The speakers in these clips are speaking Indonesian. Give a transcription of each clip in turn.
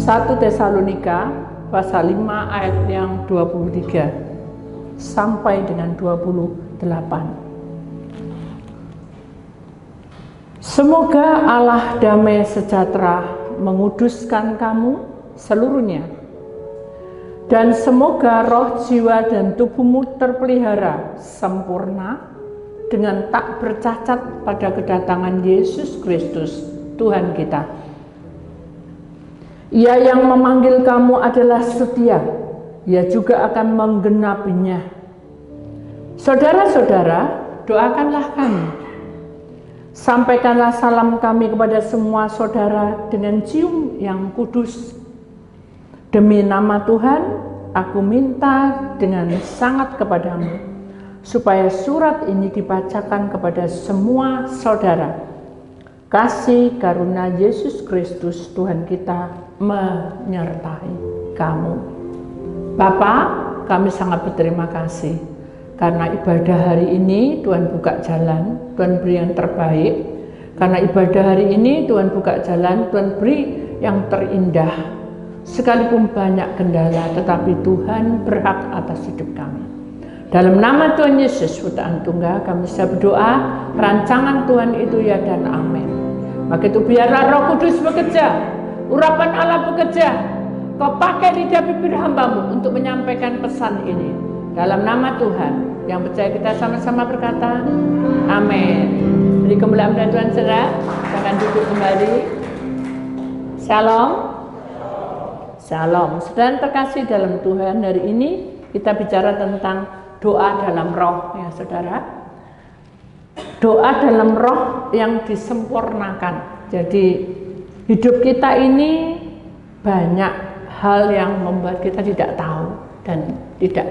1 Tesalonika pasal 5 ayat yang 23 sampai dengan 28. Semoga Allah damai sejahtera menguduskan kamu seluruhnya, dan semoga roh, jiwa, dan tubuhmu terpelihara sempurna dengan tak bercacat pada kedatangan Yesus Kristus Tuhan kita. Ia yang memanggil kamu adalah setia, Ia juga akan menggenapinya. Saudara-saudara, doakanlah kami. Sampaikanlah salam kami kepada semua saudara dengan cium yang kudus. Demi nama Tuhan, aku minta dengan sangat kepadamu, supaya surat ini dibacakan kepada semua saudara. Kasih karunia Yesus Kristus Tuhan kita menyertai kamu. Bapa, kami sangat berterima kasih karena ibadah hari ini Tuhan buka jalan, Tuhan beri yang terbaik. Karena ibadah hari ini Tuhan buka jalan, Tuhan beri yang terindah. Sekalipun banyak kendala, tetapi Tuhan berhak atas hidup kami. Dalam nama Tuhan Yesus, Putra Tunggal, kami bisa berdoa, rancangan Tuhan itu ya dan amin. Maka itu biarlah Roh Kudus bekerja, urapan Allah bekerja. Kau pakai lidah bibir hambamu untuk menyampaikan pesan ini. Dalam nama Tuhan, yang percaya kita sama-sama berkata, amin. Beri kemuliaan dan Tuhan saudara, akan duduk kembali. Shalom. Shalom. Saudara terkasih dalam Tuhan, hari ini kita bicara tentang doa dalam roh, ya saudara. Doa dalam roh yang disempurnakan. Jadi hidup kita ini banyak hal yang membuat kita tidak tahu dan tidak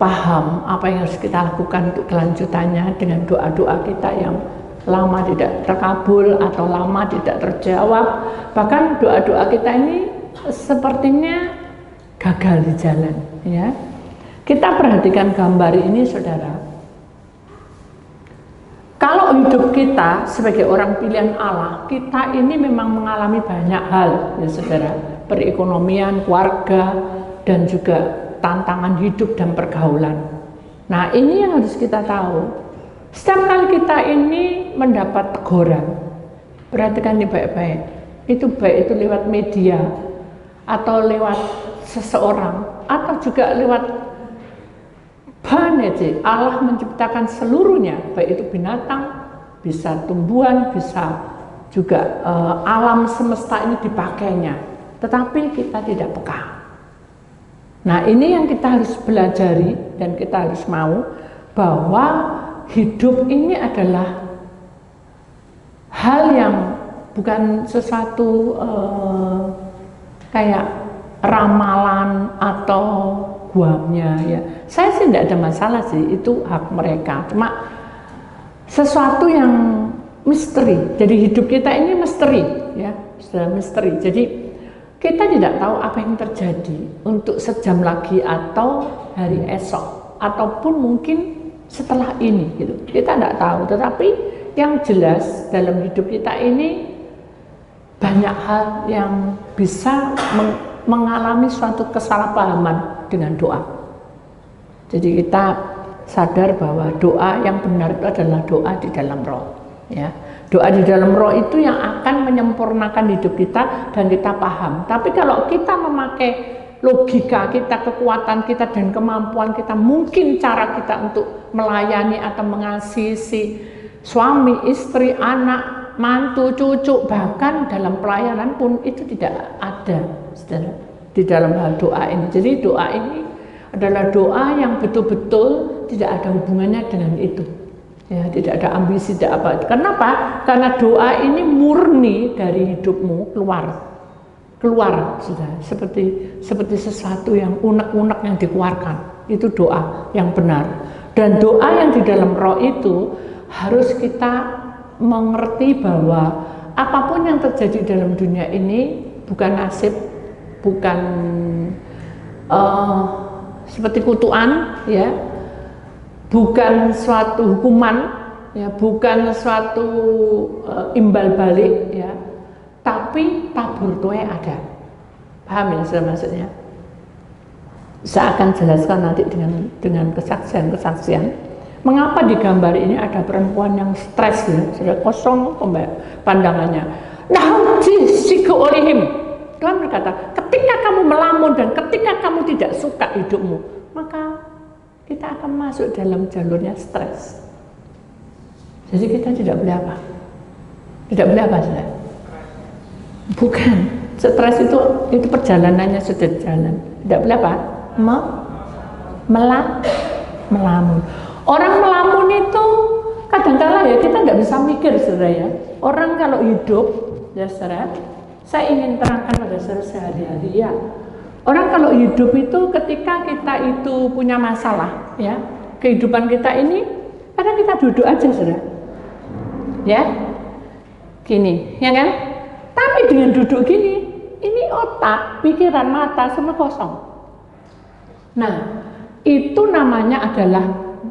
paham apa yang harus kita lakukan untuk kelanjutannya dengan doa-doa kita yang lama tidak terkabul atau lama tidak terjawab. Bahkan doa-doa kita ini sepertinya gagal di jalan, ya. Kita perhatikan gambar ini, saudara. Kalau hidup kita sebagai orang pilihan Allah, kita ini memang mengalami banyak hal, ya saudara. Perekonomian, keluarga, dan juga tantangan hidup dan pergaulan. Nah, ini yang harus kita tahu. Setiap kali kita ini mendapat teguran, perhatikan ini baik-baik. Itu baik itu lewat media, atau lewat seseorang, atau juga lewat Allah menciptakan seluruhnya, baik itu binatang, bisa tumbuhan, bisa juga alam semesta ini dipakainya, tetapi kita tidak peka. Nah, ini yang kita harus belajari dan kita harus mau bahwa hidup ini adalah hal yang bukan sesuatu kayak ramalan atau guamnya, ya. Saya sih tidak ada masalah sih, itu hak mereka. Cuma sesuatu yang misteri. Jadi hidup kita ini misteri, ya, sudah misteri. Jadi kita tidak tahu apa yang terjadi untuk sejam lagi atau hari esok, ataupun mungkin setelah ini, gitu. Kita tidak tahu. Tetapi yang jelas dalam hidup kita ini banyak hal yang bisa mengalami suatu kesalahpahaman dengan doa. Jadi kita sadar bahwa doa yang benar itu adalah doa di dalam roh, ya. Doa di dalam roh itu yang akan menyempurnakan hidup kita dan kita paham. Tapi kalau kita memakai logika kita, kekuatan kita dan kemampuan kita, mungkin cara kita untuk melayani atau mengasihi si suami, istri, anak, mantu, cucu, bahkan dalam pelayanan pun itu tidak ada, saudara, di dalam hal doa ini. Jadi doa ini adalah doa yang betul-betul tidak ada hubungannya dengan itu, ya, tidak ada ambisi, tidak apa. Kenapa? Karena doa ini murni dari hidupmu keluar, sudah seperti sesuatu yang unek-unek yang dikeluarkan. Itu doa yang benar. Dan doa yang di dalam roh itu harus kita mengerti bahwa apapun yang terjadi dalam dunia ini bukan nasib, bukan seperti kutuan, ya, bukan suatu hukuman, ya, bukan suatu imbal balik, ya, tapi tabur tuai ada. Paham ya saudara maksudnya? Saya akan jelaskan nanti dengan kesaksian. Mengapa di gambar ini ada perempuan yang stres ya, sudah kosong pandangannya. Nah, disiku olehim. Tuhan berkata, ketika kamu melamun dan ketika kamu tidak suka hidupmu, maka kita akan masuk dalam jalurnya stres. Jadi kita tidak boleh apa? Tidak boleh apa saudara? Bukan. Stres itu perjalanannya sudah jalan. Tidak boleh apa? Melamun. Orang melamun itu kadang-kala ya kita nggak bisa mikir saudara ya. Orang kalau hidup ya saudara, saya ingin terangkan pada saudara sehari-hari ya. Orang kalau hidup itu ketika kita itu punya masalah ya, kehidupan kita ini kadang kita duduk aja saudara. Ya. Gini, ya kan? Tapi dengan duduk gini, ini otak, pikiran, mata semua kosong. Nah, itu namanya adalah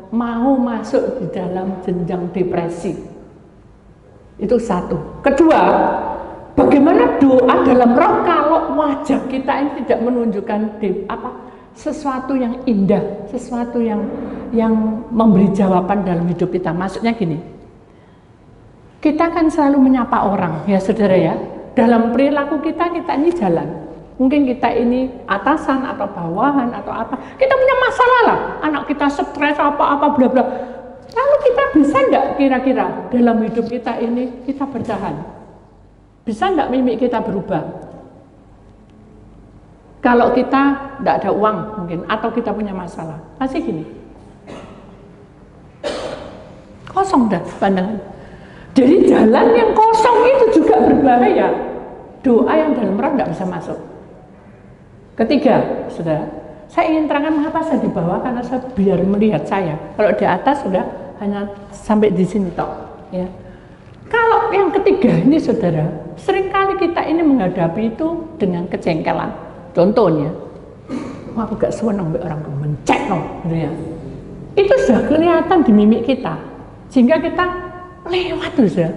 mau masuk di dalam jenjang depresi. Itu satu. Kedua, bagaimana doa dalam roh kalau wajah kita ini tidak menunjukkan sesuatu yang indah, sesuatu yang memberi jawaban dalam hidup kita. Maksudnya gini, kita kan selalu menyapa orang, ya saudara ya. Dalam perilaku kita ini jalan. Mungkin kita ini atasan atau bawahan atau apa. Kita punya masalah lah. Anak kita stres apa-apa bla bla. Lalu kita bisa enggak kira-kira dalam hidup kita ini kita bertahan? Bisa enggak mimik kita berubah? Kalau kita enggak ada uang mungkin atau kita punya masalah. Masih gini. Kosong dah pandangan. Jadi jalan yang kosong itu juga berbahaya. Doa yang dalam roh enggak bisa masuk. Ketiga, saudara, saya ingin terangkan mengapa saya di bawah, karena saya biar melihat saya. Kalau di atas sudah hanya sampai di sini tok. Ya. Kalau yang ketiga ini, saudara, seringkali kita ini menghadapi itu dengan kejengkelan. Contohnya, aku gak seneng orang tuh mencek no, gitu ya. Itu sudah kelihatan di mimik kita, sehingga kita lewat tuh, saudara.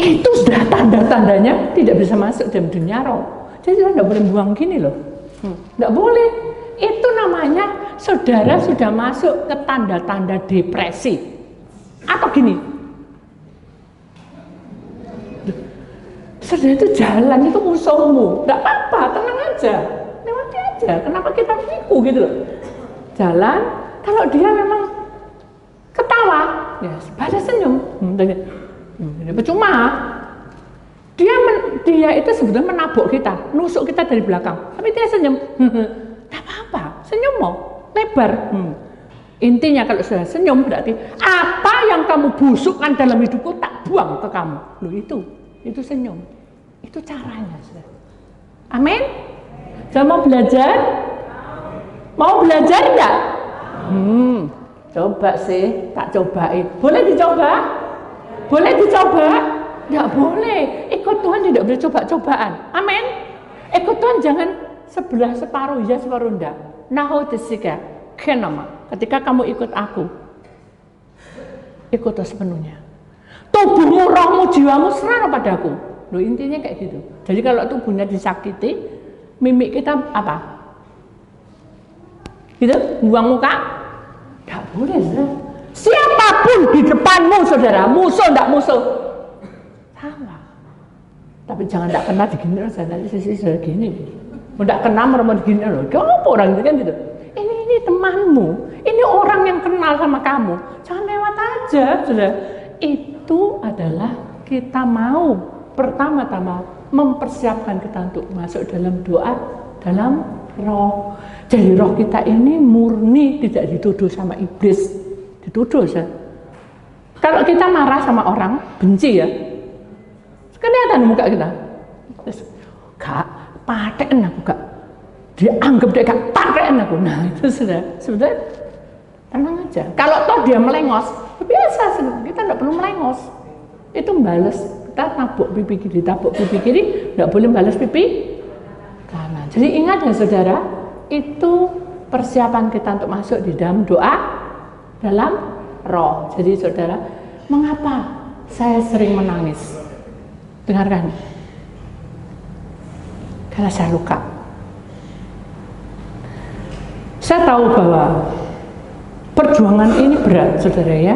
Itu sudah tanda-tandanya tidak bisa masuk dalam dunia roh. Jadi kita tidak boleh buang gini loh. Tidak boleh. Itu namanya saudara sudah masuk ke tanda-tanda depresi. Atau gini. Saudara itu jalan, itu musuhmu. Tidak apa-apa, tenang aja. Lewati aja. Kenapa kita pikir gitu loh. Jalan, kalau dia memang ketawa, ya pada senyum. Percuma. Dia itu sebetulnya menabok kita, nusuk kita dari belakang. Tapi dia senyum. Tak apa-apa, senyum mau lebar. Intinya kalau sudah senyum berarti apa yang kamu busukkan dalam hidupku tak buang ke kamu. Loh itu senyum. Itu caranya. Amin. Saya mau belajar? Mau belajar enggak? Coba sih, tak cobain. Boleh dicoba? Boleh dicoba? Enggak boleh. Ikut Tuhan tidak boleh coba-cobaan. Amin. Ikut Tuhan jangan sebelah separuh ya separuh enggak. Nahu desika kenama. Ketika kamu ikut aku, ikut sepenuhnya. Tubuhmu, rohmu, jiwamu serahkan padaku. Loh intinya kayak gitu. Jadi kalau tubuhnya disakiti, mimik kita apa? Gitu? Buang muka? Enggak boleh. Siapapun di depanmu, saudara, musuh enggak musuh, tawa. Tapi jangan enggak kena digini loh, nanti sisi sudah gini. Enggak kena meremut gini loh. Kenapa orang itu kan gitu? Ini temanmu, ini orang yang kenal sama kamu. Jangan lewat aja, saudara. Itu adalah kita mau pertama-tama mempersiapkan kita untuk masuk dalam doa, dalam roh. Jadi roh kita ini murni, tidak dituduh sama iblis. Dituduh ya. Kalau kita marah sama orang, benci ya, kelihatan muka kita. Gak paten aku, gak dianggap dia gak paten aku. Nah itu sudah tenang aja. Kalau toh dia melengos, biasa kita tidak perlu melengos. Itu membalas, kita tabuk pipi kiri, tabuk pipi kiri, tidak boleh membalas pipi kanan. Jadi ingat ya saudara, itu persiapan kita untuk masuk di dalam doa dalam roh. Jadi saudara, mengapa saya sering menangis? Dengarkan. karena saya luka. Saya tahu bahwa perjuangan ini berat, saudara ya.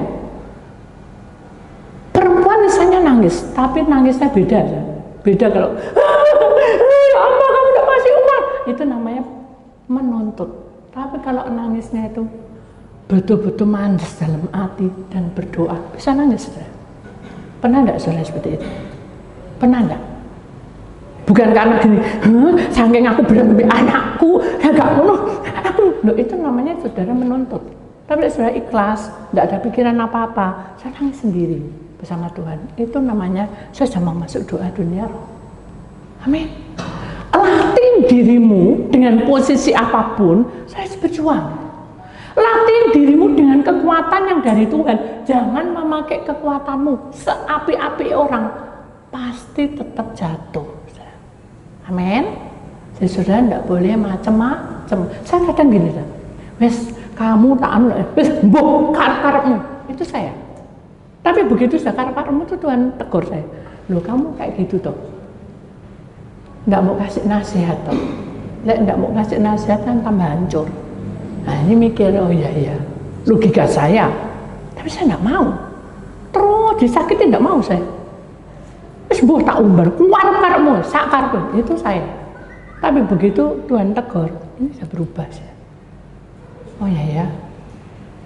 Perempuan misalnya nangis, tapi nangisnya beda. Beda kalau, ya Allah kamu udah kasih uang. Itu namanya menuntut. Tapi kalau nangisnya itu betul-betul manis dalam hati dan berdoa, bisa nangis, saudara. Pernah enggak saudara seperti itu? Pernah enggak? Bukan karena gini, saking aku berantem anakku, ya gak penuh. Loh, itu namanya saudara menuntut. Tapi saudara ikhlas, tidak ada pikiran apa-apa, saya nangis sendiri bersama Tuhan. Itu namanya saya sudah masuk doa dunia roh. Amin. Latih dirimu dengan posisi apapun, saya berjuang. Latih dirimu dengan kekuatan yang dari Tuhan. Jangan memakai kekuatanmu seapi-api orang, pasti tetap jatuh. Amin. Jadi saudara tidak boleh macam-macam. Saya kadang gini, wes kamu tak anu, wes bongkar karepmu. Itu saya. Tapi begitu sudah karepmu itu Tuhan tegur saya. Loh kamu kayak gitu toh. Tidak mau kasih nasihat toh. Tidak mau kasih nasihat kan tambah hancur. Nah ini mikir, oh iya, logika saya. Tapi saya tidak mau. Terus disakiti tidak mau saya. Wis mbah tak umbar, kuarep karepmu, sak karepmu, itu saya. Tapi begitu Tuhan tegur, ini saya berubah saya. Oh ya,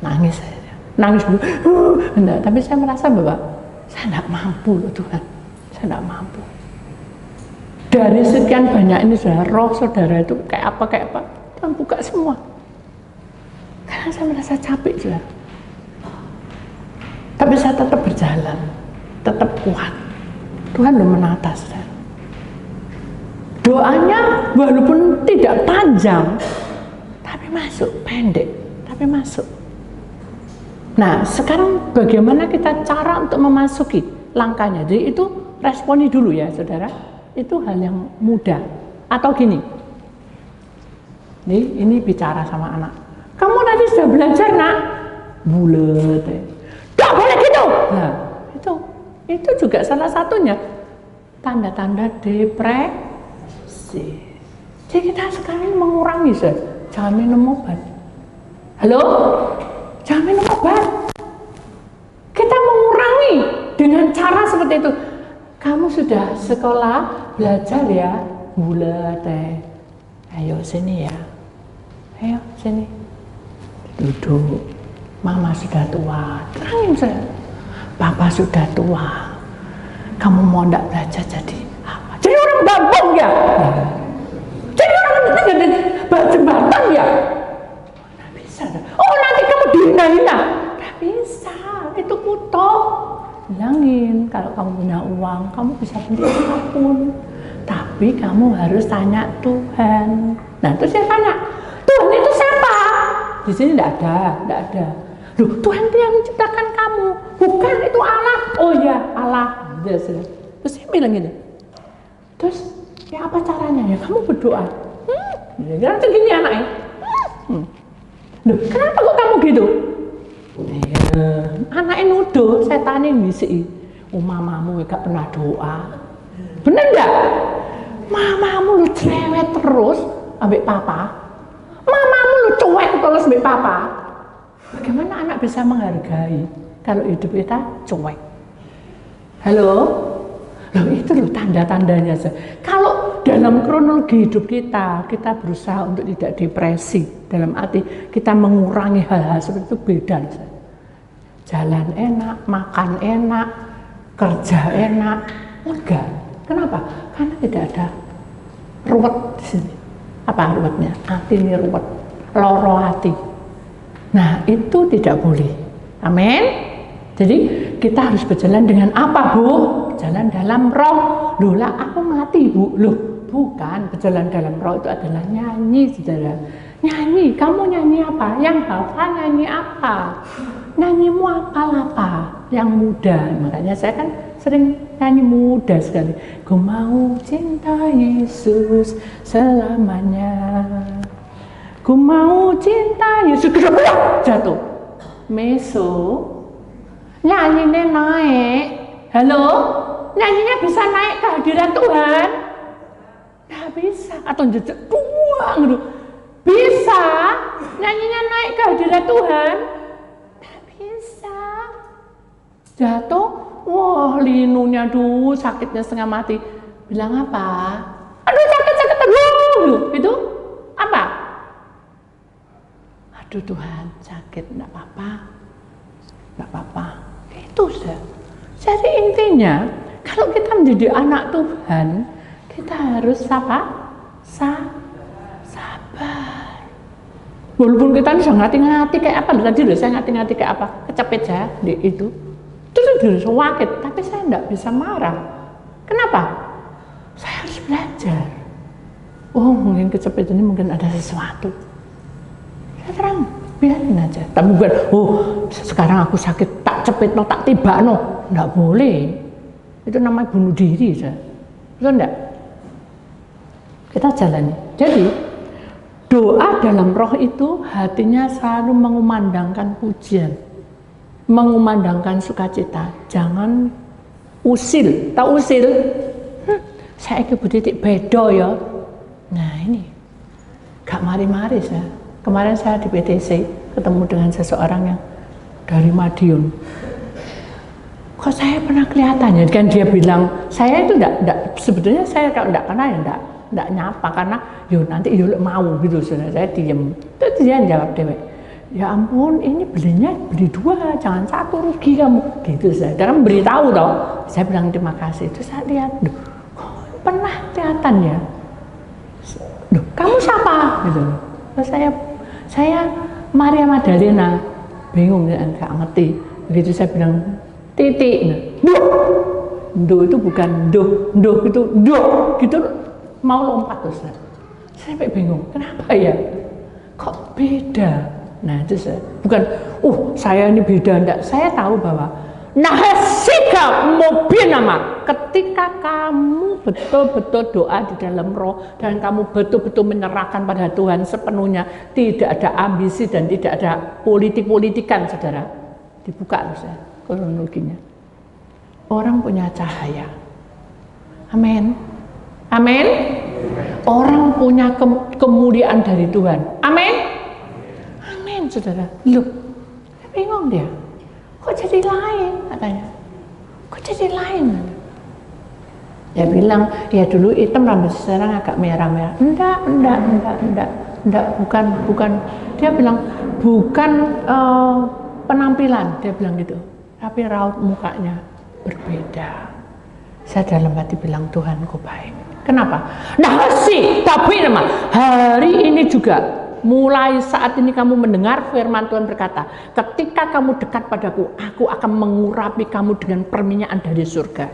nangis saya. Nangis dulu, enggak, tapi saya merasa bahwa saya tidak mampu loh Tuhan. Saya tidak mampu. Dari sekian banyak ini saudara, roh saudara itu kayak apa, Tuhan buka semua. Karena saya merasa capek saudara. Tapi saya tetap berjalan, tetap kuat. Tuhan udah menata, saudara. Doanya walaupun tidak panjang, tapi masuk, pendek, tapi masuk. Nah, sekarang bagaimana kita cara untuk memasuki langkahnya? Jadi itu responi dulu ya, saudara. Itu hal yang mudah. Atau gini, ini bicara sama anak. Kamu tadi sudah belajar nak? Bulet. Gak boleh gitu. Nah, itu juga salah satunya tanda-tanda depresi. Jadi kita sekarang mengurangi, jangan minum obat. Halo, jangan minum obat. Kita mengurangi dengan cara seperti itu. Kamu sudah sekolah belajar ya, bulat ayo sini ya, ayo sini, duduk. Mama sudah tua, terangin saya. Papa sudah tua, kamu mau ndak belajar jadi apa? Jadi orang gampang ya? Jadi orang jadi jembatan ya? Nggak bisa. Oh nanti kamu dihina-hina? Nggak bisa, itu kutuk. Bilangin, kalau kamu punya uang, kamu bisa beli apapun. Tapi kamu harus tanya Tuhan. Nah terus saya tanya, Tuhan itu siapa? Di sini nggak ada. Loh, Tuhan itu yang menciptakan kamu, bukan itu Allah. Oh ya, Allah. Terus saya bilang gini. Terus, ya apa caranya ya? Kamu berdoa. Nanti gini anaknya. Loh, kenapa kok kamu gitu? Anaknya nuduh, setan yang ngisi. Oh, mamamu gak pernah doa. Bener nggak? Mamamu lu cerewet terus, ambek papa. Mamamu lu cuek terus ambek papa. Bagaimana anak bisa menghargai kalau hidup kita cuek? Halo? Loh itu loh tanda-tandanya. Kalau dalam kronologi hidup kita berusaha untuk tidak depresi. Dalam arti kita mengurangi hal-hal seperti itu beda. Jalan enak, makan enak, kerja enak. Enggak. Kenapa? Karena tidak ada ruwet di sini. Apa ruwetnya? Hati ini ruwet. Loro hati. Nah itu tidak boleh. Amin. Jadi kita harus berjalan dengan apa Bu? Berjalan dalam roh. Loh lah aku mati Bu. Loh bukan, berjalan dalam roh itu adalah nyanyi saudara. Nyanyi, kamu nyanyi apa? Yang hafal nyanyi apa? Nyanyimu apa? Yang muda. Makanya saya kan sering nyanyi muda sekali. Ku mau cinta Yesus selamanya. Ku mau cinta Yesus, jatuh. Meso, nyanyinya naik. Halo, nyanyinya bisa naik kehadiran Tuhan. Nggak bisa. Atau jejak tuang gitu. Bisa. Nyanyinya naik ke hadirat Tuhan. Nggak bisa. Jatuh, wah linunya aduh sakitnya setengah mati. Bilang apa? Aduh sakit, aduh. Itu apa? Aduh Tuhan sakit, enggak apa-apa. Itu sudah. Jadi intinya, kalau kita menjadi anak Tuhan, kita harus sabar. Walaupun kita ini ngati-ngati kayak apa, tadi loh saya ngati-ngati kayak apa, kecepet saya di itu sudah sakit, tapi saya enggak bisa marah. Kenapa? Saya harus belajar. Oh mungkin kecepet ini mungkin ada sesuatu. Saya terang, biarin aja. Tapi bukan, oh sekarang aku sakit, tak cepet no, tak tiba no. Nggak boleh. Itu namanya bunuh diri. Betul enggak? Kita jalani. Jadi, doa dalam roh itu hatinya selalu mengumandangkan pujian. Mengumandangkan sukacita. Jangan usil. Tahu usil? Saya ke titik bedo ya. Nah ini, gak mari-mari saya. Kemarin saya di PTC ketemu dengan seseorang yang dari Madiun. Kok saya pernah kelihatannya kan dia bilang saya itu enggak sebetulnya saya kalau enggak kenal ya enggak nyapa karena yo nanti yo mau gitu saya diem. Terus dia jawab dewek. Ya ampun ini beli 2 jangan 1 rugi kamu gitu saya. Dan beritahu toh. Saya bilang terima kasih. Terus saya lihat, kok pernah kelihatan ya. Duh, kamu siapa gitu. Terus saya Maria Magdalena, bingung ya, nggak ngerti. Begitu saya bilang titik, duh itu bukan duh itu duh gitu mau lompat terus. Saya sampai bingung, kenapa ya? Kok beda? Nah itu saya bukan, saya ini beda enggak. Saya tahu bahwa nahasika mobil nama ketika kamu betul-betul doa di dalam roh dan kamu betul-betul menyerahkan pada Tuhan sepenuhnya, tidak ada ambisi dan tidak ada politik-politikan, saudara, dibuka terus ya kronologinya. Orang punya cahaya, amin, amin. Orang punya kemuliaan dari Tuhan, amin, amin, saudara. Loh, bingung dia. Kok jadi lain katanya? Kok jadi lain? Dia bilang, ya dulu hitam rambut sekarang agak merah-merah. Enggak, bukan. Dia bilang bukan penampilan, dia bilang gitu. Tapi raut mukanya berbeda. Saya dalam hati bilang Tuhanku baik. Kenapa? Nah sih, tapi nama hari ini juga. Mulai saat ini kamu mendengar firman Tuhan berkata, ketika kamu dekat padaku, aku akan mengurapi kamu dengan perminyakan dari surga.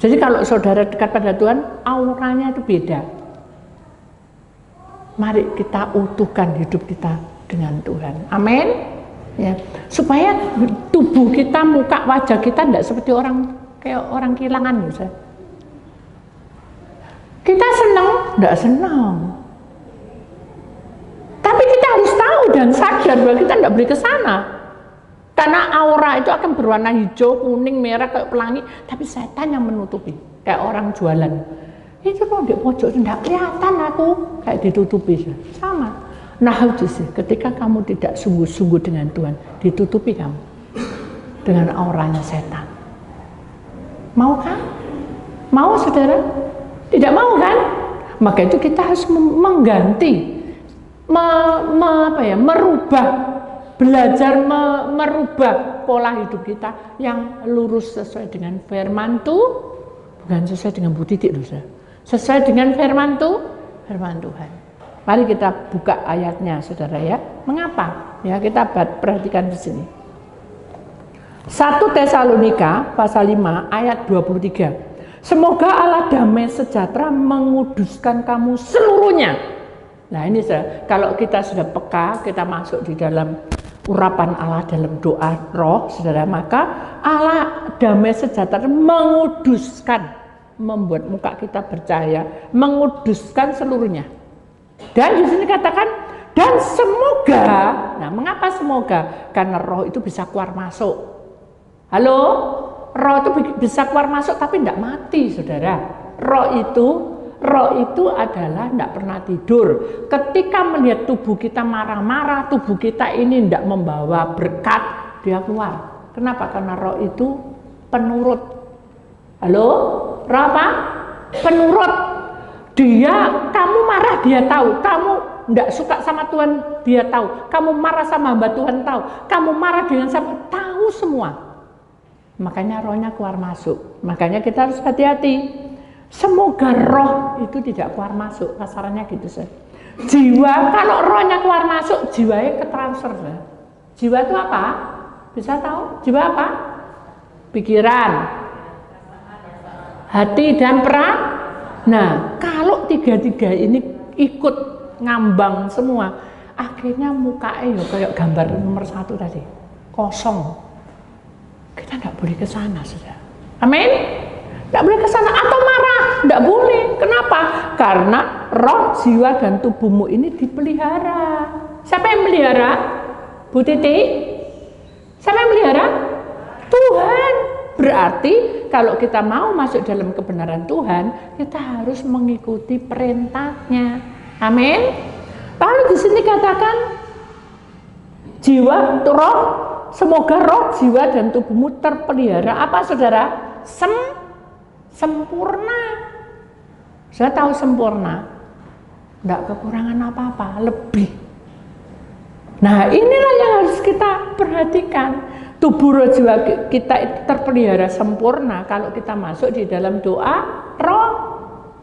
Jadi kalau saudara dekat pada Tuhan, auranya itu beda. Mari kita utuhkan hidup kita dengan Tuhan. Amin. Ya, supaya tubuh kita, muka, wajah kita tidak seperti kayak orang kehilangan. Kita senang, tidak senang. Tapi kita harus tahu dan sadar bahwa kita tidak boleh ke sana. Karena aura itu akan berwarna hijau, kuning, merah kayak pelangi, tapi setan yang menutupi, kayak orang jualan. Itu loh di pojok tidak kelihatan aku kayak ditutupi. Sama. Nah itu sih, ketika kamu tidak sungguh-sungguh dengan Tuhan, ditutupi kamu dengan auranya setan. Mau kan? Mau saudara? Tidak mau kan? Maka itu kita harus mengganti. Belajar merubah pola hidup kita yang lurus sesuai dengan firman Tuhan, bukan sesuai dengan Bu Titik loh, sesuai dengan firman Tuhan. Mari kita buka ayatnya, saudara ya. Mengapa? Ya kita perhatikan di sini. 1 Tesalonika pasal 5 ayat 23. Semoga Allah damai sejahtera menguduskan kamu seluruhnya. Nah ini kalau kita sudah peka, kita masuk di dalam urapan Allah dalam doa roh, saudara, maka Allah damai sejahtera menguduskan, membuat muka kita bercahaya, menguduskan seluruhnya. Dan di sini katakan dan semoga. Nah mengapa semoga? Karena roh itu bisa keluar masuk. Halo, roh itu bisa keluar masuk tapi tidak mati, saudara. Roh itu Roh itu adalah tidak pernah tidur. Ketika melihat tubuh kita marah-marah, tubuh kita ini tidak membawa berkat, dia keluar. Kenapa? Karena roh itu penurut. Halo? Roh apa? Penurut. Dia, kamu marah dia tahu, kamu tidak suka sama Tuhan dia tahu, kamu marah sama hamba Tuhan tahu, kamu marah dengan siapa tahu semua. Makanya rohnya keluar masuk. Makanya kita harus hati-hati. Semoga roh itu tidak keluar masuk, kasarannya gitu sih. Jiwa, kalau rohnya keluar masuk, jiwanya ketransfer. Jiwa itu apa? Bisa tahu? Jiwa apa? Pikiran, hati dan perasaan. Nah, kalau tiga-tiga ini ikut ngambang semua, akhirnya mukanya ya kayak gambar nomor 1 tadi, kosong. Kita nggak boleh ke sana, sudah. Amin. Nggak boleh ke sana atau marah, nggak boleh. Kenapa? Karena roh, jiwa dan tubuhmu ini dipelihara. Siapa yang melihara? Bu Titi? Siapa yang melihara? Tuhan. Berarti kalau kita mau masuk dalam kebenaran Tuhan, kita harus mengikuti perintahnya. Amin. Lalu di sini katakan jiwa, roh, semoga roh, jiwa dan tubuhmu terpelihara. Apa saudara? Sempurna. Saya tahu sempurna, tidak kekurangan apa-apa, lebih. Nah, inilah yang harus kita perhatikan. Tubuh roh jiwa kita itu terpelihara sempurna kalau kita masuk di dalam doa roh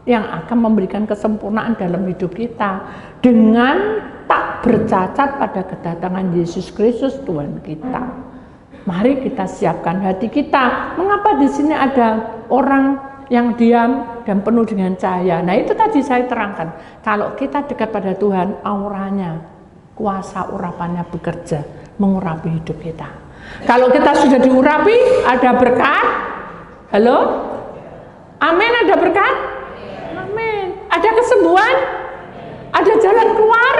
yang akan memberikan kesempurnaan dalam hidup kita dengan tak bercacat pada kedatangan Yesus Kristus Tuhan kita. Mari kita siapkan hati kita. Mengapa di sini ada orang yang diam dan penuh dengan cahaya? Nah, itu tadi saya terangkan. Kalau kita dekat pada Tuhan, auranya, kuasa urapannya bekerja mengurapi hidup kita. Kalau kita sudah diurapi, ada berkat. Halo? Amin, ada berkat? Amin. Ada kesembuhan? Ada jalan keluar?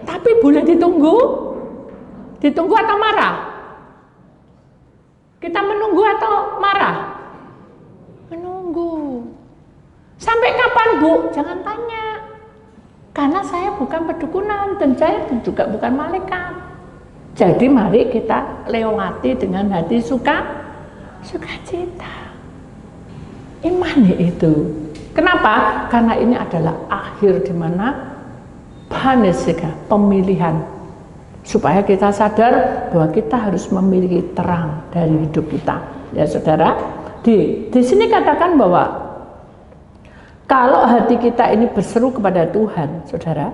Tapi boleh ditunggu? Ditunggu atau marah? Kita menunggu atau marah? Menunggu. Sampai kapan, Bu? Jangan tanya. Karena saya bukan pedukunan dan saya juga bukan malaikat. Jadi mari kita lewati dengan hati sukacita. Imani itu. Kenapa? Karena ini adalah akhir di mana pemilihan. Supaya kita sadar bahwa kita harus memiliki terang dari hidup kita. Ya saudara, di sini katakan bahwa kalau hati kita ini berseru kepada Tuhan, saudara,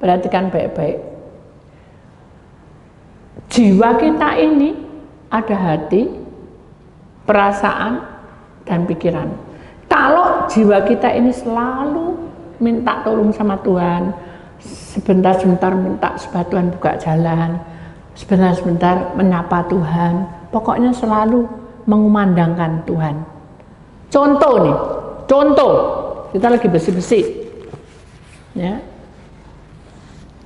perhatikan baik-baik. Jiwa kita ini ada hati, perasaan, dan pikiran. Kalau jiwa kita ini selalu minta tolong sama Tuhan, sebentar-sebentar minta supaya Tuhan buka jalan, sebentar-sebentar menyapa Tuhan, pokoknya selalu mengumandangkan Tuhan. Contoh nih, contoh, kita lagi bersih-bersih, ya.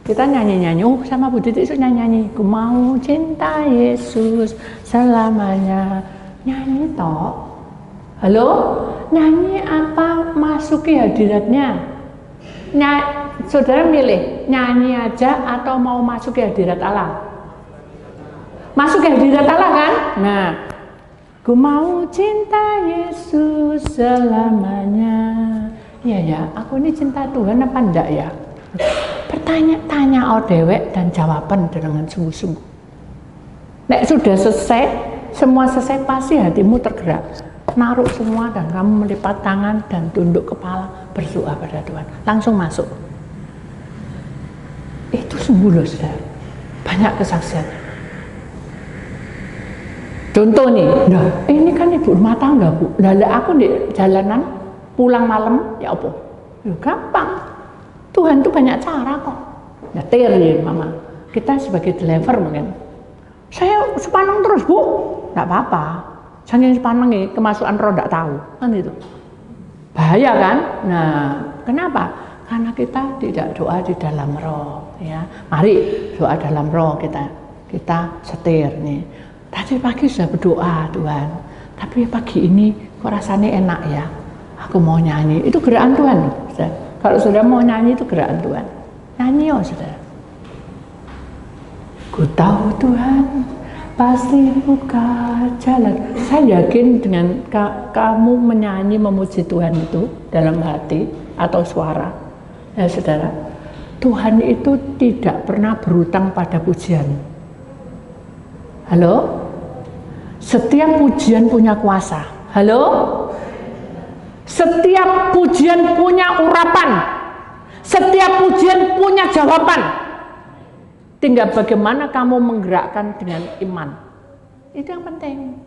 Kita nyanyi-nyanyi, sama Bu Titi itu nyanyi-nyanyi, ku mau cinta Yesus selamanya. Nyanyi toh. Halo? Nyanyi apa? Masuki hadiratnya. Saudara milih, nyanyi aja atau mau masuk ke hadirat Allah? Masuk ke hadirat Allah kan? Nah, ku mau cinta Yesus selamanya. Ya, aku ini cinta Tuhan apa enggak ya? Tanya dewek dan jawaban dengan sungguh-sungguh. Nek sudah selesai, semua selesai, pasti hatimu tergerak. Naruh semua dan kamu melipat tangan dan tunduk kepala berdoa pada Tuhan. Langsung masuk. Itu sungguh loh saudara. Banyak kesaksian. Contoh nih, nah ini kan ibu rumah tangga Bu. Lala aku di jalanan pulang malam ya apa? Ya gampang. Tuhan tuh banyak cara kok. Nyetir ya mama. Kita sebagai driver mungkin. Saya sepaneng terus Bu. Enggak apa-apa. Saking sepaneng nih kemasukan roh enggak tahu. Kan itu. Bahaya kan? Nah, kenapa? Karena kita tidak doa di dalam roh, ya. Mari doa dalam roh kita setir nih. Tadi pagi sudah berdoa Tuhan. Tapi pagi ini kok rasanya enak ya. Aku mau nyanyi, itu gerakan Tuhan. Saudara. Kalau saudara mau nyanyi itu gerakan Tuhan. Nyanyi ya saudara. Ku tahu Tuhan pasti buka jalan. Saya yakin dengan kamu menyanyi memuji Tuhan itu dalam hati atau suara, ya saudara, Tuhan itu tidak pernah berutang pada pujian. Halo? Setiap pujian punya kuasa. Halo? Setiap pujian punya urapan. Setiap pujian punya jawaban. Tinggal bagaimana kamu menggerakkan dengan iman. Itu yang penting.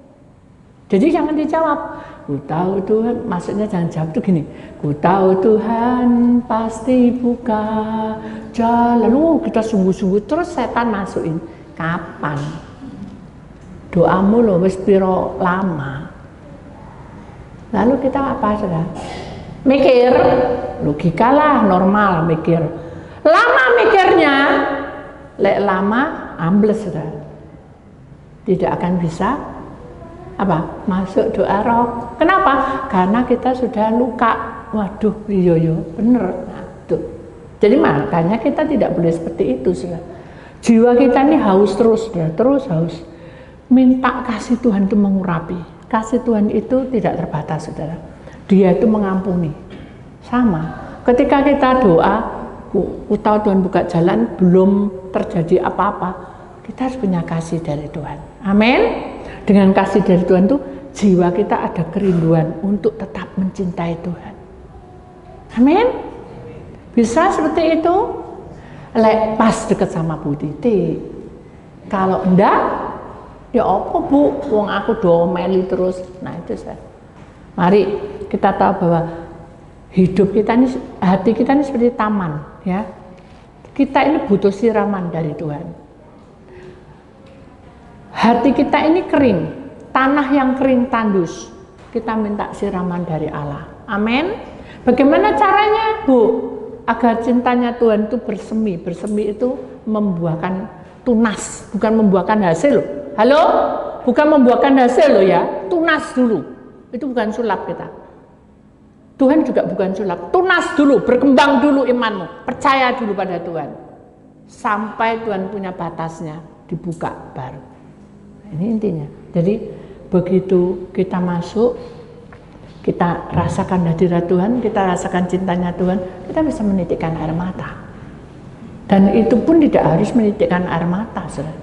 Jadi jangan dijawab, ku tahu Tuhan, maksudnya jangan jawab itu gini, ku tahu Tuhan pasti buka jalan. Kita sungguh-sungguh terus setan masukin. Kapan? Doamu loh wis piro lama. Lalu kita apa saudara? Mikir, logika lah, normal mikir. Lama mikirnya, lek lama ambles saudara. Tidak akan bisa apa? Masuk doa roh. Kenapa? Karena kita sudah luka. Waduh, iya bener. Nah, tuh. Jadi makanya kita tidak boleh seperti itu saudara. Jiwa kita ini haus terus, saudara. Terus haus. Minta kasih Tuhan itu mengurapi. Kasih Tuhan itu tidak terbatas, saudara. Dia itu mengampuni. Sama. Ketika kita doa, ku tahu Tuhan buka jalan, belum terjadi apa-apa, kita harus punya kasih dari Tuhan. Amin. Dengan kasih dari Tuhan itu, jiwa kita ada kerinduan untuk tetap mencintai Tuhan. Amin. Bisa seperti itu? Lek pas deket sama Bu Titi. Kalau enggak, ya apa Bu, wong aku domeli terus. Nah itu saya. Mari kita tahu bahwa hidup kita ini, hati kita ini seperti taman, ya. Kita ini butuh siraman dari Tuhan. Hati kita ini kering, tanah yang kering tandus. Kita minta siraman dari Allah. Amin. Bagaimana caranya, Bu? Agar cintanya Tuhan itu bersemi. Bersemi itu membuahkan tunas, bukan membuahkan hasil. Halo? Bukan membuahkan hasil loh ya, tunas dulu. Itu bukan sulap kita. Tuhan juga bukan sulap. Tunas dulu, berkembang dulu imanmu. Percaya dulu pada Tuhan. Sampai Tuhan punya batasnya, dibuka baru. Ini intinya. Jadi begitu kita masuk, kita rasakan hadirat Tuhan, kita rasakan cintanya Tuhan, kita bisa menitikkan air mata. Dan itu pun tidak harus menitikkan air mata, saudara.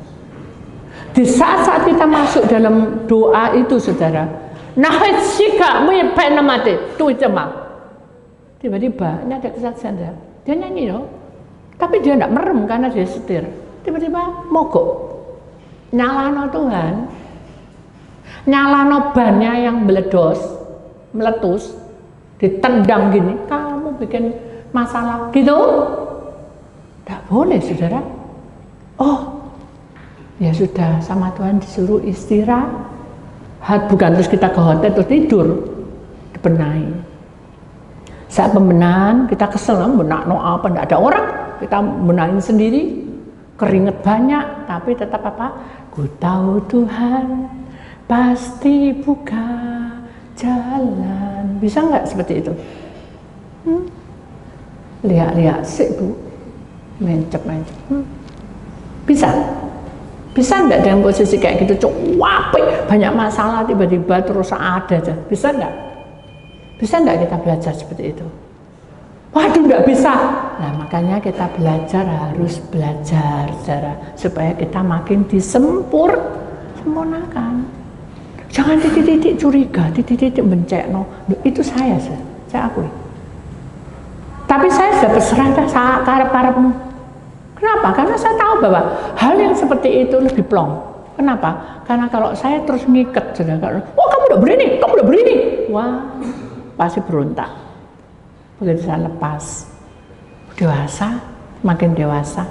Di saat-saat kita masuk dalam doa itu, saudara, tiba-tiba ini ada kesaksian, dia nyanyi loh, tapi dia tidak merem karena dia setir. Tiba-tiba mogok, nyalano Tuhan, nyalano bannya yang meletus, ditendang gini, kamu bikin masalah gitu, tidak boleh saudara. Oh, ya sudah, sama Tuhan disuruh istirahat, bukan terus kita ke hotel terus tidur, dibenahi. Saat pembenahan kita kesel, benak no apa, tidak ada orang, kita benahin sendiri, keringet banyak, tapi tetap apa? Ku tahu Tuhan pasti buka jalan. Bisa nggak seperti itu? Lihat sih Bu, mencep. Bisa? Bisa nggak dengan posisi kayak gitu, cuapik, banyak masalah tiba-tiba terus ada aja? Bisa nggak? Bisa nggak kita belajar seperti itu? Waduh, nggak bisa. Nah makanya kita harus belajar supaya kita makin disempurnakan. Jangan titik-titik curiga, titik-titik bencekno. Itu saya akui. Tapi saya sudah berserah karep-karepmu. Kenapa? Karena saya tahu bahwa hal yang seperti itu lebih plong. Kenapa? Karena kalau saya terus ngikat, wah kamu udah begini, wah pasti berontak. Begitu saya lepas, dewasa, makin dewasa.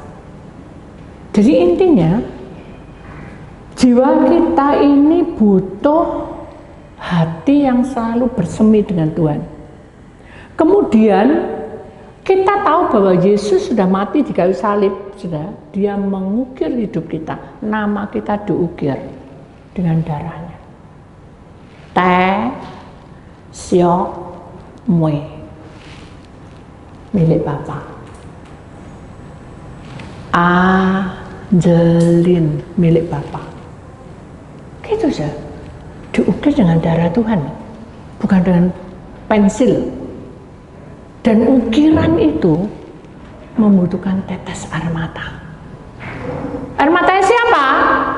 Jadi intinya, jiwa kita ini butuh hati yang selalu bersemi dengan Tuhan. Kemudian kita tahu bahwa Yesus sudah mati di kayu salib, sudah. Dia mengukir hidup kita, nama kita diukir dengan darahnya. Te, siok, Mue milik Bapak. Angelin milik Bapak. Gitu saja. Diukir dengan darah Tuhan, bukan dengan pensil. Dan ukiran itu membutuhkan tetes air mata. Air matanya siapa?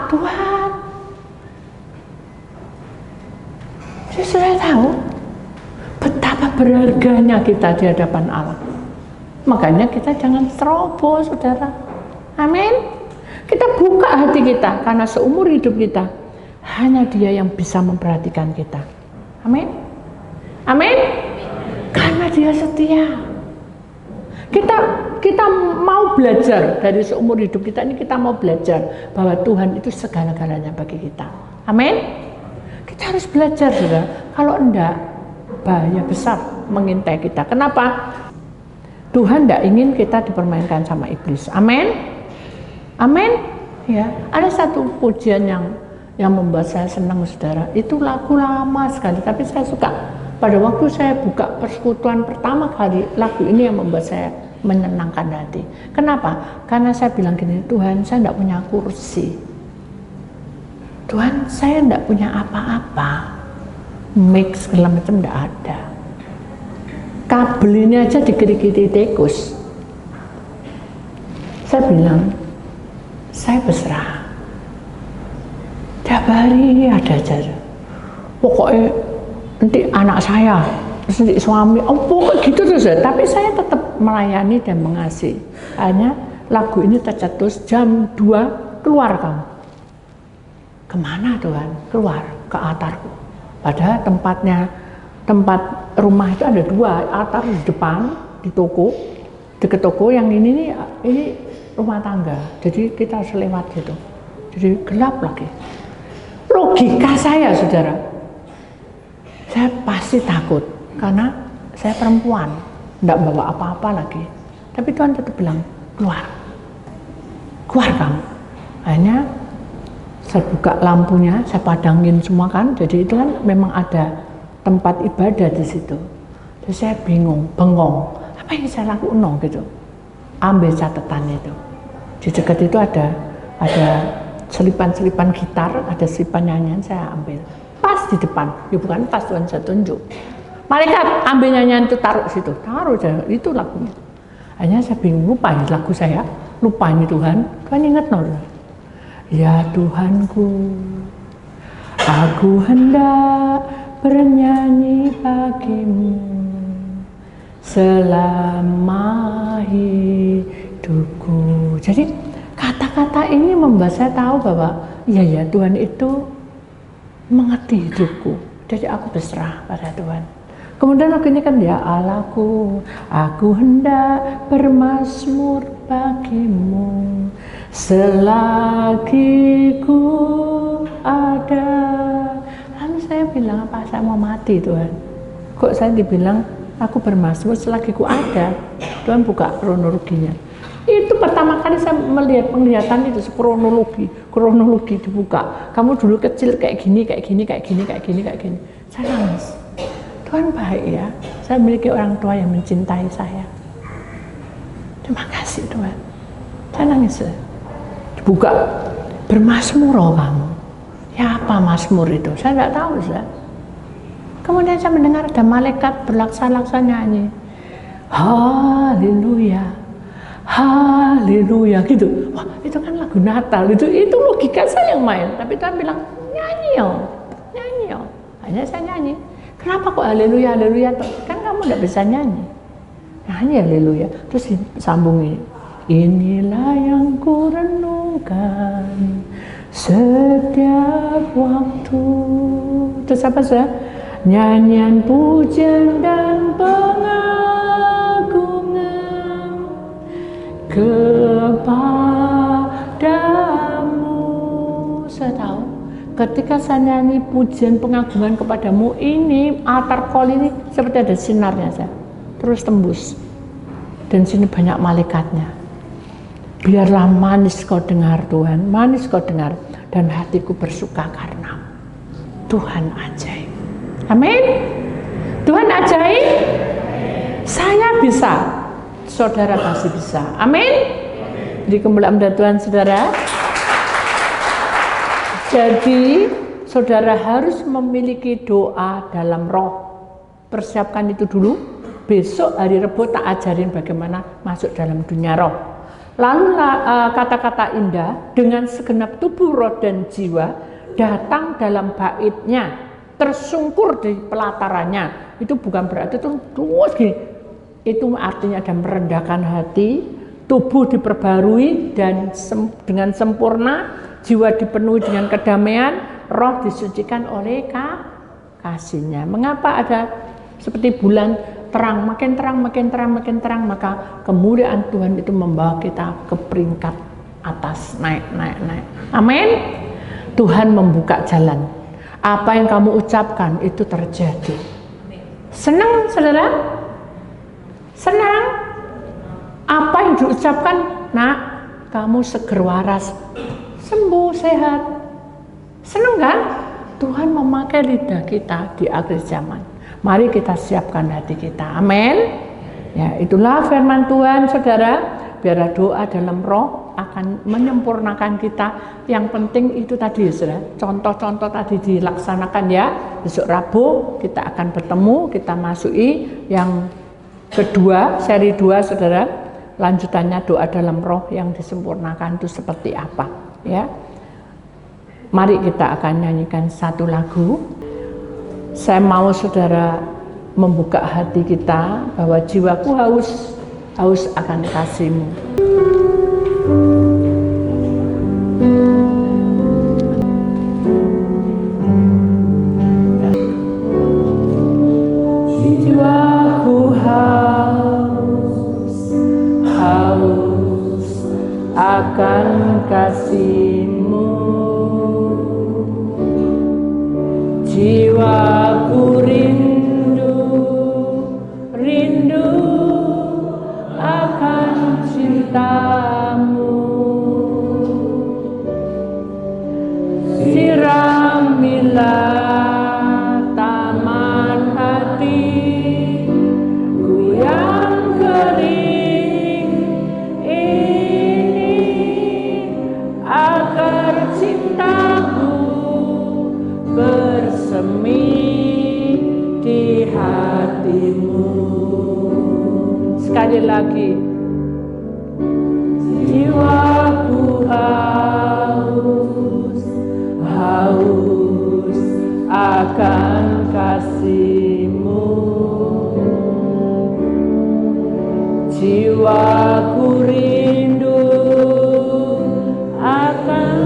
Tuhan. Jadi saya tahu betapa berharganya kita di hadapan Allah. Makanya kita jangan ceroboh, saudara. Amin. Kita buka hati kita, karena seumur hidup kita hanya Dia yang bisa memperhatikan kita. Amin. Amin. Karena Dia setia. Kita mau belajar dari seumur hidup kita ini, kita mau belajar bahwa Tuhan itu segala-galanya bagi kita. Amin. Kita harus belajar, saudara. Kalau enggak, bahaya besar mengintai kita. Kenapa? Tuhan enggak ingin kita dipermainkan sama iblis. Amin. Amin. Ya, ada satu pujian yang membuat saya senang, saudara. Itu lagu lama sekali, tapi saya suka. Pada waktu saya buka persekutuan pertama kali, lagu ini yang membuat saya menenangkan hati. Kenapa? Karena saya bilang gini, Tuhan, saya tidak punya kursi. Tuhan, saya tidak punya apa-apa. Mix segala macam tidak ada. Kabel ini aja digerigi tikus. Saya bilang, saya berserah. Tiap hari ada aja. Pokoknya nanti anak saya, nanti suami, pokoknya gitu terus ya. Tapi saya tetap melayani dan mengasihi. Hanya lagu ini tercetus jam 2, keluar kamu. Kemana Tuhan? Keluar ke altarku. Padahal tempat rumah itu ada 2, altar di depan, di toko, dekat toko. Yang ini rumah tangga. Jadi kita harus lewat gitu. Jadi gelap lagi. Logika saya, saudara, saya pasti takut karena saya perempuan, tidak bawa apa-apa lagi. Tapi Tuhan tetap bilang, keluar kamu. Akhirnya saya buka lampunya, saya padangin semua kan. Jadi itu kan memang ada tempat ibadah di situ. Terus saya bengong, apa yang saya lakukan gitu. Ambil catatan itu. Di dekat itu ada selipan-selipan gitar, ada selipan nyanyian, saya ambil. Pas di depan, ya bukan pas, Tuhan saya tunjuk. Malaikat ambil nyanyian itu, taruh situ, taruh aja, itu lagunya. Hanya saya bingung, lupa ini lagu saya, lupa ini Tuhan ingat no. Ya Tuhanku, aku hendak bernyanyi bagimu selama hidupku. Jadi kata-kata ini membuat saya tahu bahwa ya Tuhan itu mengerti hidupku. Jadi aku berserah pada Tuhan. Kemudian lagu ini kan, ya Allahku, aku hendak bermazmur bagimu selagi ku ada. Lalu saya bilang, apa saya mau mati Tuhan? Kok saya dibilang aku bermazmur selagi ku ada? Tuhan buka kronologinya. Itu pertama kali saya melihat penglihatan itu, kronologi dibuka. Kamu dulu kecil kayak gini. Saya nangis. Tuhan baik ya, saya memiliki orang tua yang mencintai saya. Terima kasih Tuhan. Saya nangis. Dibuka, bermazmur kamu. Ya apa mazmur itu? Saya tidak tahu. Kemudian saya mendengar ada malaikat berlaksa-laksa nyanyi. Haleluya. Haleluya gitu. Wah, itu kan lagu Natal. Itu logika saya yang main. Tapi Tuhan bilang, nyanyi yo. Hanya saya nyanyi. Kenapa kok haleluya? Kan kamu tidak bisa nyanyi. Nyanyi haleluya. Terus sambung ini. Inilah yang ku renungkan setiap waktu. Terus apa sih? Nyanyian pujian dan pengagungan kepadamu. Saya tahu ketika saya nyanyi pujian pengagungan kepadamu, ini altar call ini seperti ada sinarnya, saya terus tembus, dan sini banyak malaikatnya. Biarlah manis kau dengar Tuhan, manis kau dengar, dan hatiku bersuka karena Tuhan ajaib. Amin. Tuhan ajaib, saya bisa, saudara pasti bisa. Amin. Di kemuliaan Tuhan, saudara. Jadi saudara harus memiliki doa dalam roh. Persiapkan itu dulu. Besok hari Rebo tak ajarin bagaimana masuk dalam dunia roh. Lalu kata-kata indah dengan segenap tubuh, roh dan jiwa datang dalam baitnya, tersungkur di pelatarannya. Itu bukan berarti terus gini. Itu artinya ada merendahkan hati, tubuh diperbarui dan dengan sempurna, jiwa dipenuhi dengan kedamaian, roh disucikan oleh kasihnya. Mengapa ada seperti bulan terang, makin terang, makin terang, makin terang, maka kemuliaan Tuhan itu membawa kita ke peringkat atas, naik. Amin. Tuhan membuka jalan. Apa yang kamu ucapkan itu terjadi. Senang, saudara? Senang? Apa yang diucapkan, nak, kamu seger waras, sembuh, sehat. Senang kan? Tuhan memakai lidah kita di akhir zaman. Mari kita siapkan hati kita. Amin. Ya, itulah firman Tuhan, saudara. Biar doa dalam roh akan menyempurnakan kita. Yang penting itu tadi, saudara. Contoh-contoh tadi dilaksanakan ya. Besok Rabu kita akan bertemu, kita masuki yang kedua, seri 2, saudara. Lanjutannya doa dalam roh yang disempurnakan itu seperti apa, ya. Mari kita akan nyanyikan satu lagu. Saya mau saudara membuka hati kita bahwa jiwaku haus akan kasih-Mu. Jiwaku haus akan kasih-Mu. Jiwaku rindu akan cinta-Mu. Siramilah taman hatiku yang kering ini agar cintaku bersemi di hati-Mu. Sekali lagi, jiwaku haus akan kasih-Mu. Jiwaku rindu akan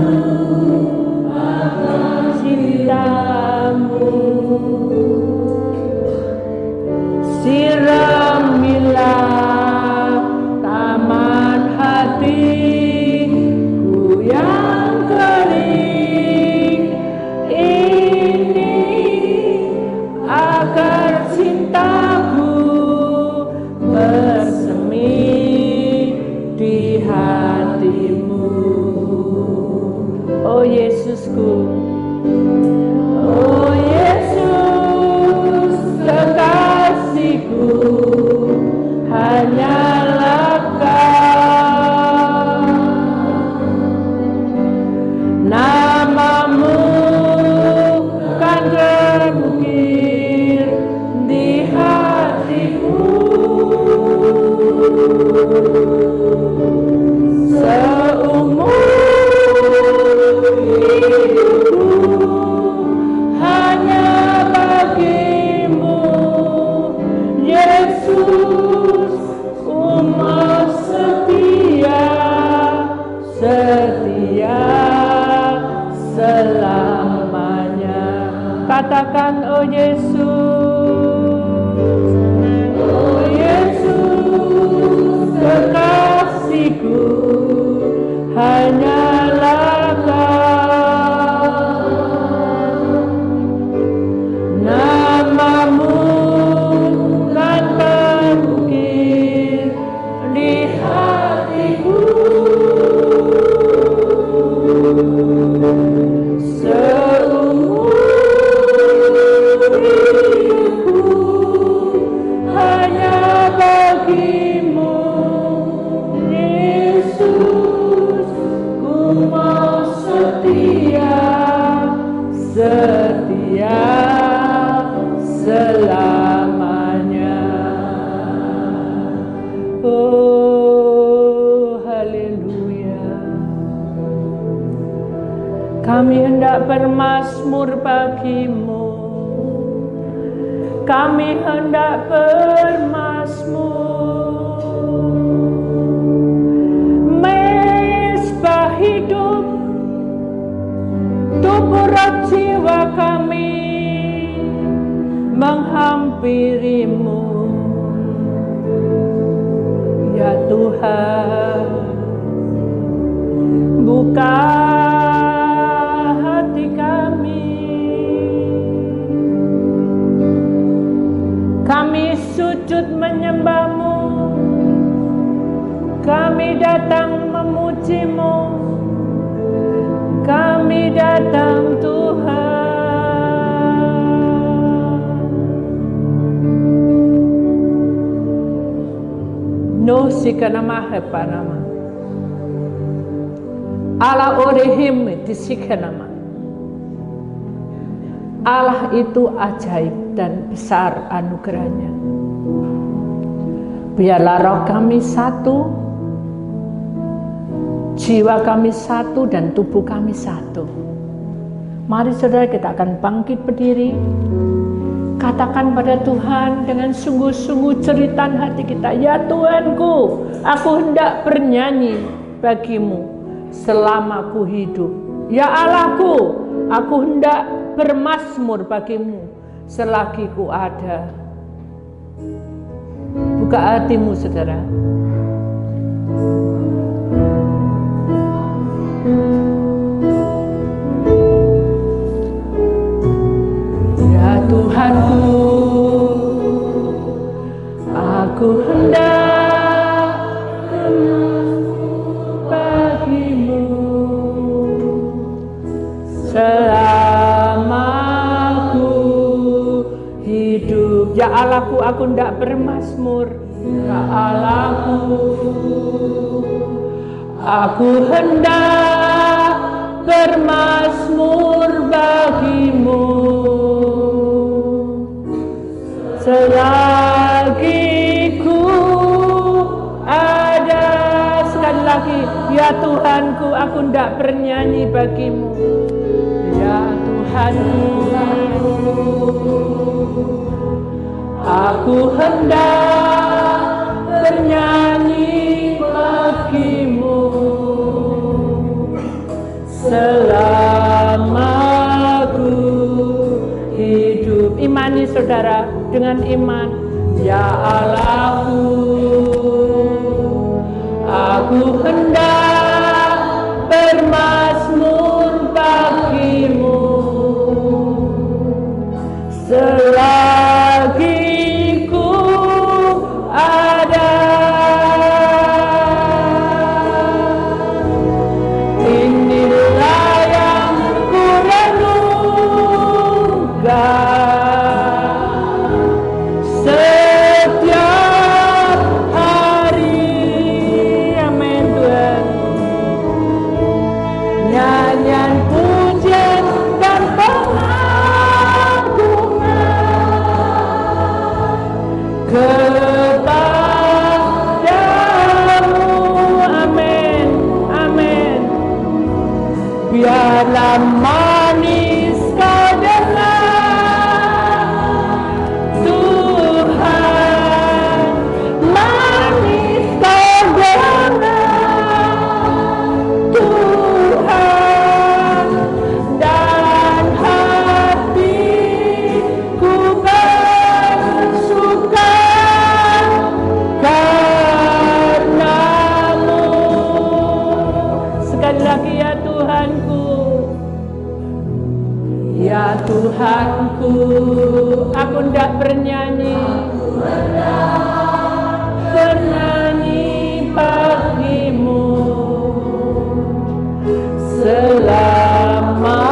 cinta-Mu. Siramilah taman hatiku yang kering ini agar cintaku bersemi di hati-Mu. Oh Yesusku, oh Yesus kekasihku, hanyalah Kau. Nama-Mu kan terukir di hatiku. Seumur hidupku hanya bagi-Mu, Yesus, umat setia selamanya. Katakan, oh Yesus, oh Yesus kekasihku, hanyalah Kau. Nama-Mu kan terukir di hatiku. Seumur hidupku setia selamanya. Oh, haleluya. Kami hendak bermazmur bagimu. Kami hendak bermazmur. Mezbah hidup tubuh roh jiwa kami menghampirimu, ya Tuhan. Buka hati kami, kami sujud menyembah-Mu, kami datang memuji-Mu, kami datang Tuhan. No sikanama hepanama Allah orehim disikanama. Allah itu ajaib dan besar anugerahnya. Biarlah roh kami satu, jiwa kami satu, dan tubuh kami satu. Mari saudara, kita akan bangkit berdiri. Katakan pada Tuhan dengan sungguh-sungguh jeritan hati kita, ya Tuhanku, aku hendak bernyanyi bagimu selama ku hidup. Ya Allahku, aku hendak bermazmur bagimu selagi ku ada. Buka hatimu, saudara. Ya Tuhanku, aku hendak bagimu selama ku hidup. Ya Allahku, aku hendak bermazmur. Ya Allahku, aku hendak bermazmur bagimu selagi ku ada. Sekali lagi, ya Tuhanku, aku hendak bernyanyi bagimu. Ya Tuhanku, aku hendak bernyanyi bagimu selama ku hidup. Imani saudara, dengan iman. Ya Allahku, aku hendak bermazmur bagimu selagi ku ada. Inilah yang ku renungkan setiap hari. Amin Tuhan. Nyanyian pujian dan pengagungan kepadamu. Amin, amin. Biarlah manis kau dengar Tuhan, manis kau dengar Tuhan, dan hatiku bersuka karenamu. Sekali lagi, ya Tuhanku, ya Tuhanku, aku hendak bernyanyi bagimu selama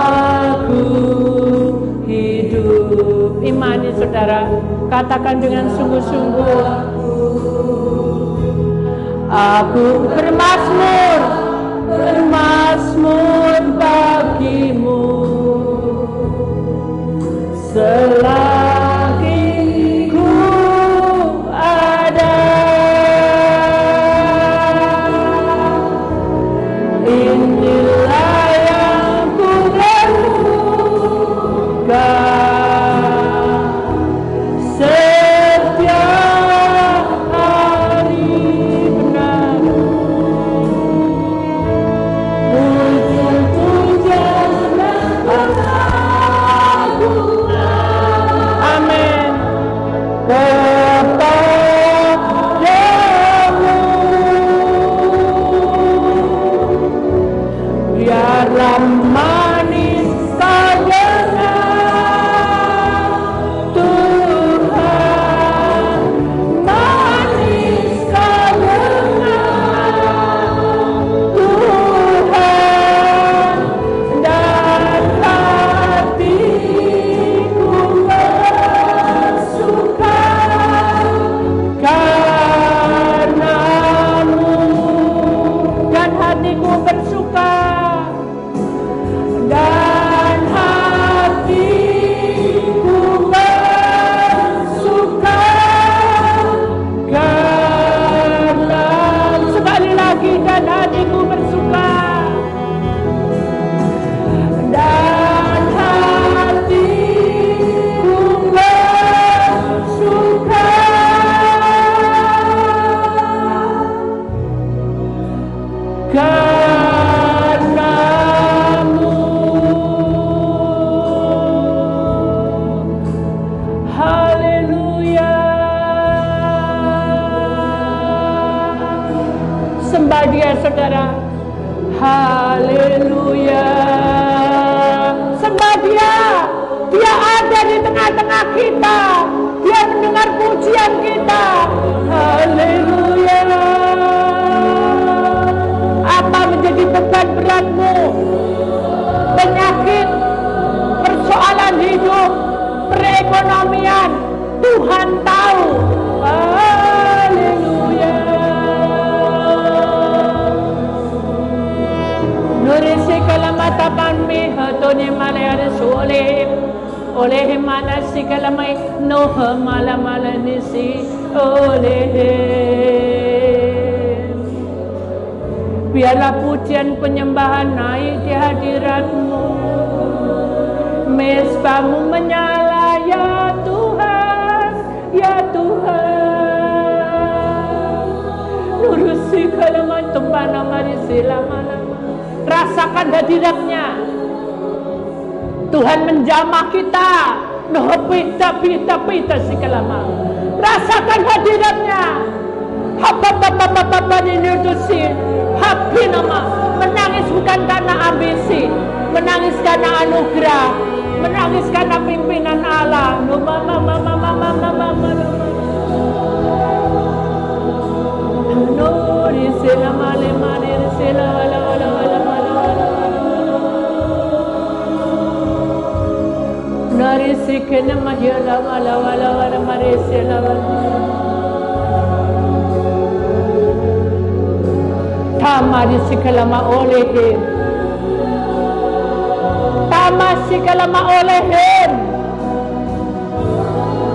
ku hidup. Imani saudara, katakan dengan sungguh-sungguh, aku bermazmur bagimu saudara. Haleluya. Sembah Dia. Dia ada di tengah-tengah kita. Dia mendengar pujian kita. Haleluya. Apa menjadi beban beratmu? Penyakit, persoalan hidup, perekonomian, Tuhan tahu. Haleluya. Nurisi kalamata panmi hatoni malayar soleh oleh mana si kalamai noh malamala nisi oleh. Biarlah pujian penyembahan naik di hadirat-Mu. Mesbah-Mu menyala ya Tuhan, ya Tuhan. Nurusi kalaman tumpana marisi lama-lama. Rasakan hadirat-Nya. Tuhan menjamah kita. Noh pita si kalama. Rasakan hadirat-Nya. Apa dinutusi. Happy nama. Menangis bukan karena ambisi, menangis karena anugerah, menangis karena pimpinan Allah. Tamari kalama olehim. Tamasi kalama olehim.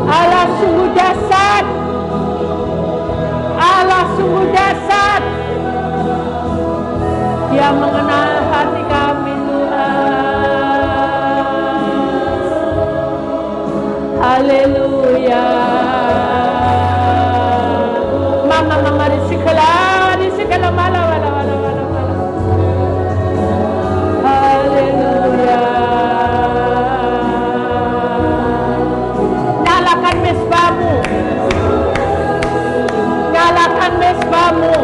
Allah sungguh dahsyat. Allah sungguh dahsyat. Dia mengenal hati kami Tuhan. Haleluya. Mama disikala mala. Haleluya. Nyalakan mesbah-Mu. Nyalakan mesbah-Mu.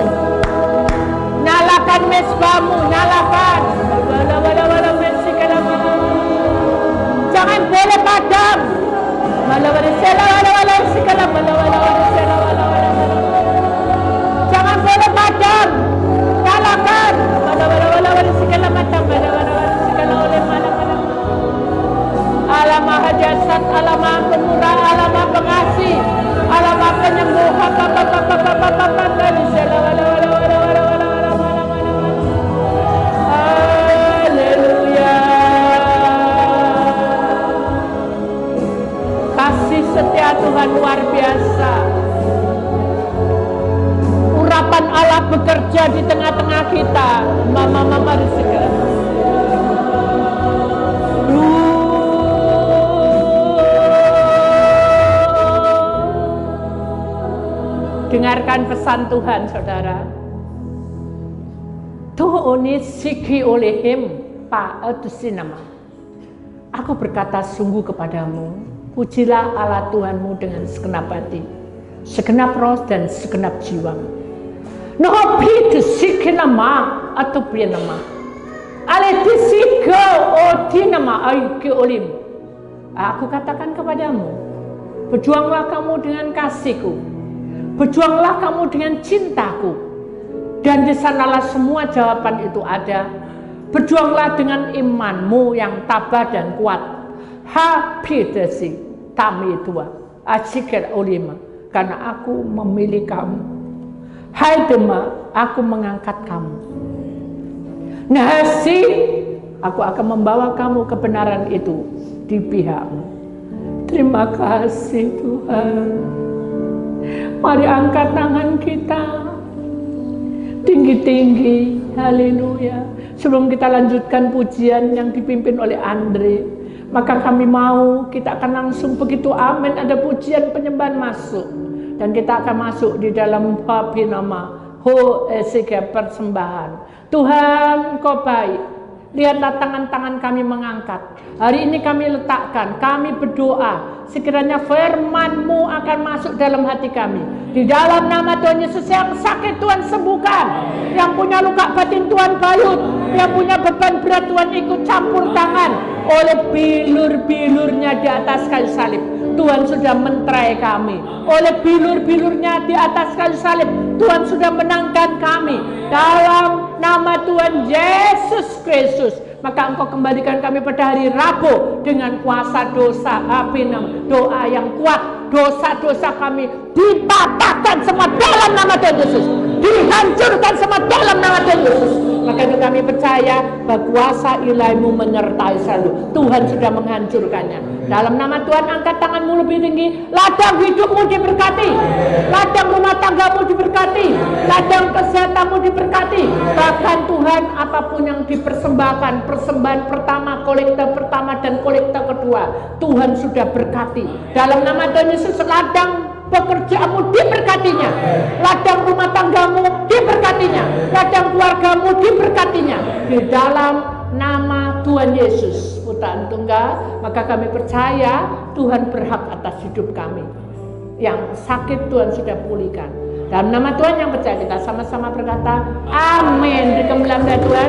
Nyalakan mesbah-Mu. Nyalakan. Jangan boleh padam. Jangan boleh padam. Nyalakan. Allah Maha Jasad, Allah Maha Pemurah, Allah Maha Pengasih, Allah Maha Penyembuh. Haleluya. Kasih setia Tuhan luar biasa. Urapan Allah bekerja di tengah-tengah kita. Mama segera. Dengarkan pesan Tuhan, saudara. Tu'uni siki olehim pa'atusinama. Aku berkata sungguh kepadamu, pujilah Allah Tuhanmu dengan segenap hati, segenap roh dan segenap jiwa. Nopi siki nama atau pria nama. Ale tisiko otinama aiki olim. Aku katakan kepadamu, berjuanglah kamu dengan kasihku. Berjuanglah kamu dengan cintaku, dan di sanalah semua jawaban itu ada. Berjuanglah dengan imanmu yang tabah dan kuat. Hapidesi tami tua asikir olima, karena aku memilih kamu. Hai Dema, aku mengangkat kamu. Nahasi, aku akan membawa kamu kebenaran itu di pihakmu. Terima kasih Tuhan. Mari angkat tangan kita tinggi-tinggi. Haleluya. Sebelum kita lanjutkan pujian yang dipimpin oleh Andre, maka kami mau kita akan langsung begitu amin, ada pujian penyembahan masuk, dan kita akan masuk di dalam bab nama ho esike persembahan. Tuhan Kau baik, Lihatlah tangan-tangan kami mengangkat. Hari ini kami letakkan, kami berdoa. Sekiranya firman-Mu akan masuk dalam hati kami. Di dalam nama Tuhan Yesus, yang sakit Tuhan sembuhkan. Yang punya luka batin Tuhan bayut. Yang punya beban berat Tuhan ikut campur tangan. Oleh bilur-bilurnya di atas kayu salib, Tuhan sudah menterai kami. Oleh bilur-bilurnya di atas kayu salib, Tuhan sudah menangkan kami. Dalam nama Tuhan Yesus Kristus, maka Engkau kembalikan kami pada hari Rabu dengan kuasa doa yang kuat. Dosa-dosa kami dipatahkan semua dalam nama Tuhan Yesus, dihancurkan semua dalam nama Tuhan Yesus. Maka kami percaya bahwa kuasa ilahi-Mu menyertai selalu. Tuhan sudah menghancurkannya. Dalam nama Tuhan, angkat tangan-Mu lebih tinggi. Ladang hidup-Mu diberkati, ladang rumah tangga-Mu diberkati, ladang kesehatan-Mu diberkati. Bahkan Tuhan, apapun yang dipersembahkan, persembahan pertama, kolekte pertama dan kolekte kedua, Tuhan sudah berkati. Dalam nama Tuhan Yesus, ladang pekerjaanmu diberkatinya, ladang rumah tanggamu diberkatinya, ladang keluargamu diberkatinya. Di dalam nama Tuhan Yesus, putra tunggal, maka kami percaya Tuhan berhak atas hidup kami. Yang sakit Tuhan sudah pulihkan. Dalam nama Tuhan yang percaya, kita sama-sama berkata, amin. Dikembalikan Tuhan.